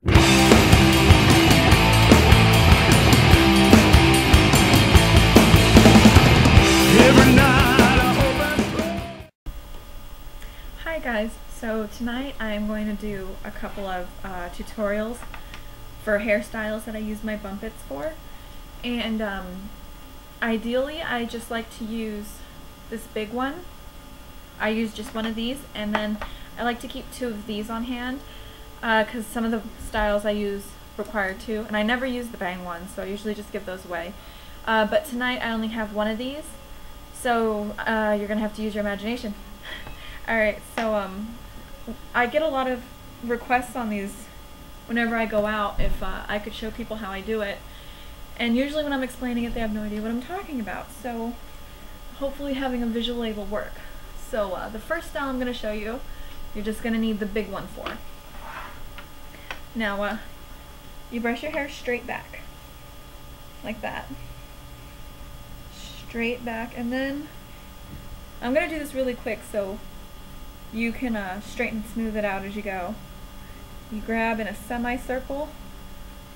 Hi guys, so tonight I'm going to do a couple of tutorials for hairstyles that I use my bumpits for, and ideally I just like to use this big one. I use just one of these, and then I like to keep two of these on hand because some of the styles I use require two, and I never use the bang ones, so I usually just give those away. But tonight I only have one of these, so you're gonna have to use your imagination. Alright, so I get a lot of requests on these whenever I go out if I could show people how I do it, and usually when I'm explaining it they have no idea what I'm talking about, so hopefully having a visual aid will work. So the first style I'm going to show you, you're just going to need the big one for. Now you brush your hair straight back, like that. Straight back, and then I'm going to do this really quick so you can straighten and smooth it out as you go. You grab in a semicircle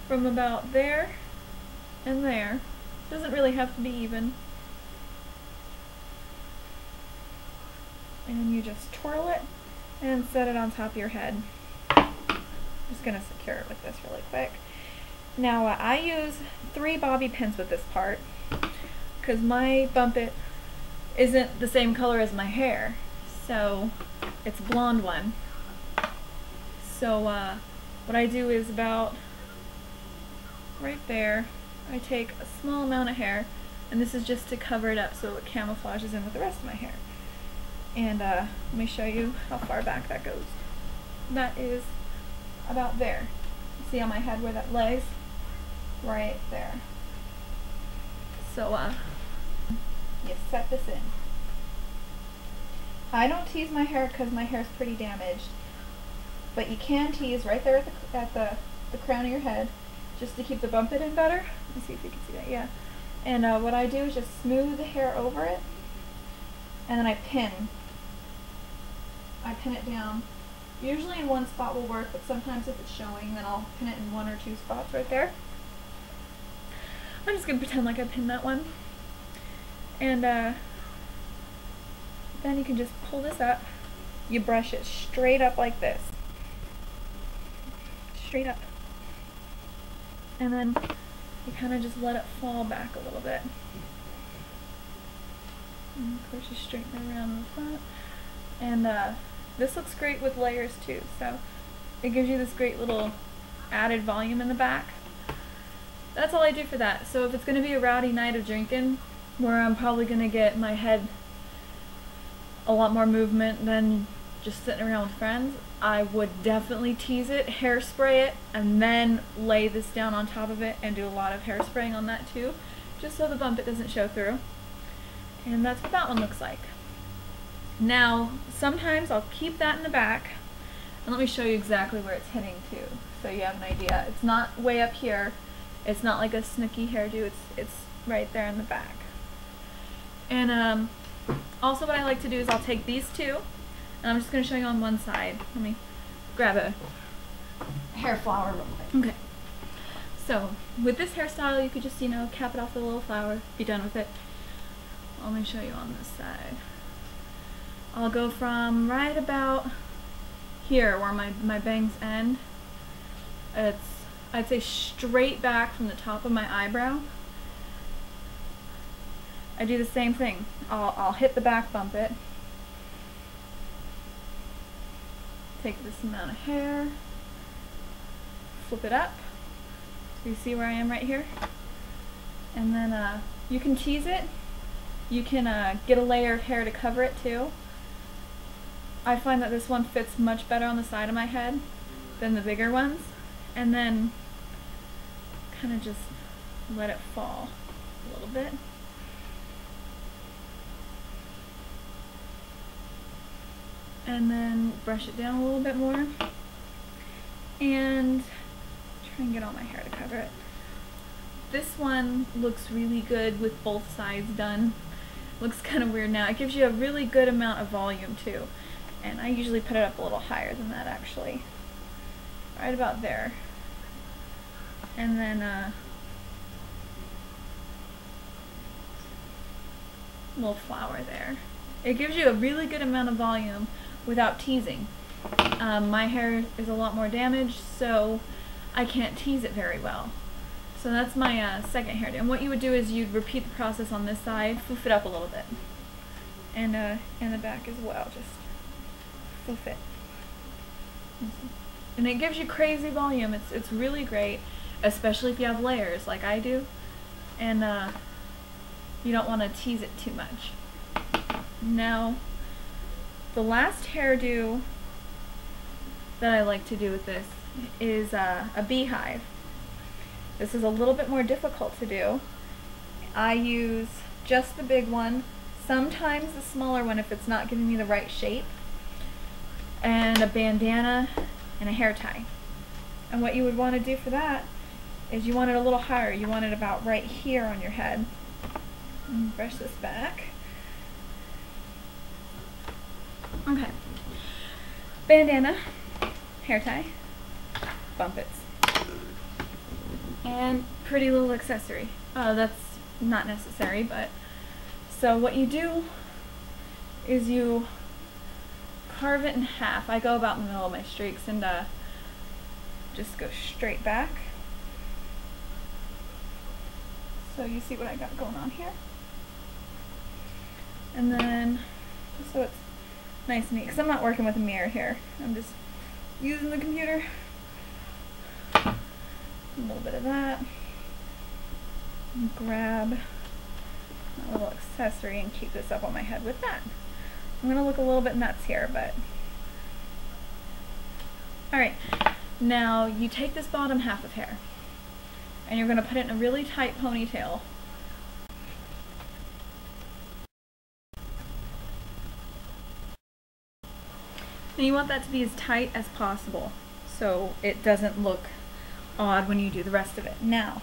from about there and there. Doesn't really have to be even. And you just twirl it and set it on top of your head. I'm just going to secure it with this really quick. Now I use 3 bobby pins with this part because my bumpit isn't the same color as my hair. So it's a blonde one. So what I do is about right there, I take a small amount of hair, and this is just to cover it up so it camouflages in with the rest of my hair. And let me show you how far back that goes. That is about there. See on my head where that lays? Right there. So you set this in. I don't tease my hair because my hair is pretty damaged, but you can tease right there at the crown of your head just to keep the bumpit in better. Let me see if you can see that, yeah. And what I do is just smooth the hair over it, and then I pin it down. Usually in one spot will work, but sometimes if it's showing, then I'll pin it in 1 or 2 spots right there. I'm just going to pretend like I pinned that one. And then you can just pull this up. You brush it straight up like this. Straight up. And then you kind of just let it fall back a little bit. And of course you straighten it around in the front. And this looks great with layers too, so it gives you this great little added volume in the back. That's all I do for that. So if it's going to be a rowdy night of drinking, where I'm probably going to get my head a lot more movement than just sitting around with friends, I would definitely tease it, hairspray it, and then lay this down on top of it and do a lot of hairspraying on that too, just so the bumpit doesn't show through. And that's what that one looks like. Now, sometimes I'll keep that in the back, and let me show you exactly where it's hitting too, so you have an idea. It's not way up here. It's not like a snooky hairdo. It's right there in the back. And also what I like to do is I'll take these two, and I'm just going to show you on one side. Let me grab a hair flower real quick. Okay. So with this hairstyle, you could just, cap it off with a little flower, be done with it. Let me show you on this side. I'll go from right about here where my bangs end. It's, I'd say, straight back from the top of my eyebrow. I do the same thing. I'll hit the back bumpit. Take this amount of hair, flip it up. So you see where I am right here? And then you can tease it. You can get a layer of hair to cover it too. I find that this one fits much better on the side of my head than the bigger ones. And then kind of just let it fall a little bit. And then brush it down a little bit more. And try and get all my hair to cover it. This one looks really good with both sides done. Looks kind of weird now. It gives you a really good amount of volume too. And I usually put it up a little higher than that actually. Right about there. and then little flower there. It gives you a really good amount of volume without teasing. My hair is a lot more damaged, so I can't tease it very well. So that's my second hairdo. And what you would do is you'd repeat the process on this side, foof it up a little bit. And in the back as well, just foof it. And it gives you crazy volume. It's really great, especially if you have layers like I do. And you don't want to tease it too much. Now, the last hairdo that I like to do with this is a beehive. This is a little bit more difficult to do. I use just the big one, sometimes the smaller one if it's not giving me the right shape, and a bandana and a hair tie. And what you would want to do for that is you want it a little higher. You want it about right here on your head. And brush this back. Okay. Bandana, hair tie, bumpets. And pretty little accessory. That's not necessary, but so what you do is you carve it in half. I go about in the middle of my streaks and just go straight back. So you see what I got going on here. And then just so it's nice and neat, because I'm not working with a mirror here. I'm just using the computer. A little bit of that. And grab a little accessory and keep this up on my head with that. I'm gonna look a little bit nuts here, but alright. Now you take this bottom half of hair and you're gonna put it in a really tight ponytail. And you want that to be as tight as possible so it doesn't look odd when you do the rest of it. Now,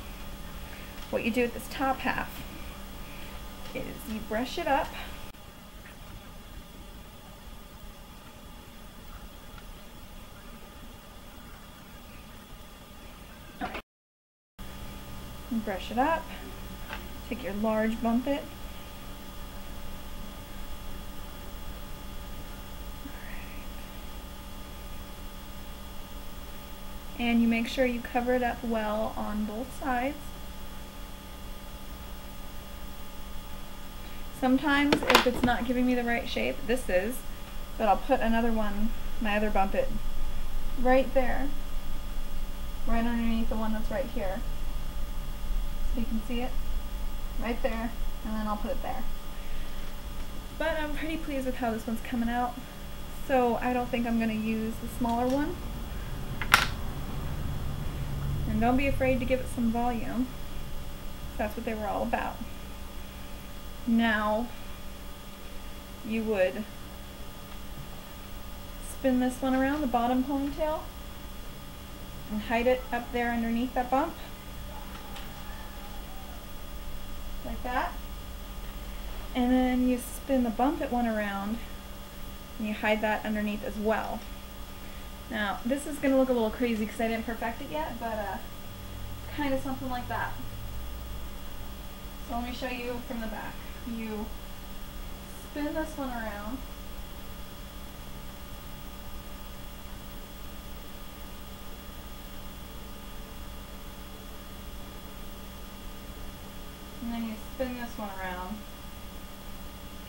what you do with this top half is you brush it up. Okay. And brush it up. Take your large bumpet. And you make sure you cover it up well on both sides. Sometimes if it's not giving me the right shape, this is, but I'll put another one, my other bumpet, right there, right underneath the one that's right here. So you can see it, right there, and then I'll put it there. But I'm pretty pleased with how this one's coming out, so I don't think I'm going to use the smaller one. And don't be afraid to give it some volume. That's what they were all about. Now, you would spin this one around the bottom ponytail and hide it up there underneath that bump. Like that. And then you spin the bumpet one around and you hide that underneath as well. Now, this is going to look a little crazy because I didn't perfect it yet, but kind of something like that. So let me show you from the back. You spin this one around. And then you spin this one around.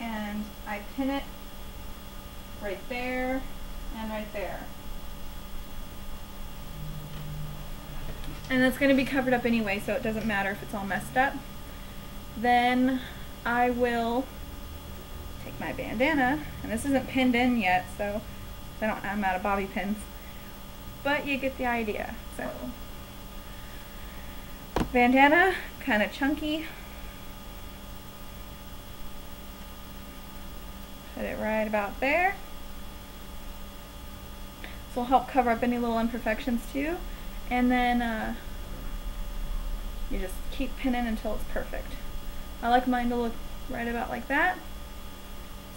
And I pin it right there and right there. And that's going to be covered up anyway, so it doesn't matter if it's all messed up. Then I will take my bandana, and this isn't pinned in yet, so I'm out of bobby pins, but you get the idea. So bandana, kind of chunky. Put it right about there. This will help cover up any little imperfections too. And then you just keep pinning until it's perfect. I like mine to look right about like that.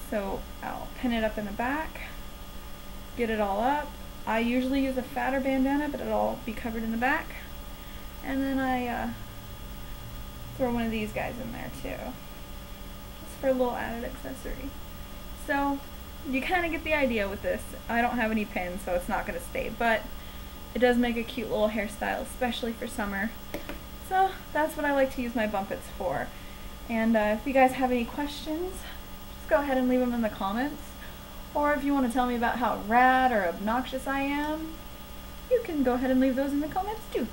So I'll pin it up in the back, get it all up. I usually use a fatter bandana, but it'll all be covered in the back. And then I throw one of these guys in there too, just for a little added accessory. So you kind of get the idea with this. I don't have any pins, so it's not going to stay, but it does make a cute little hairstyle, especially for summer. So that's what I like to use my bumpets for. And if you guys have any questions, just go ahead and leave them in the comments. Or if you want to tell me about how rad or obnoxious I am, you can go ahead and leave those in the comments too.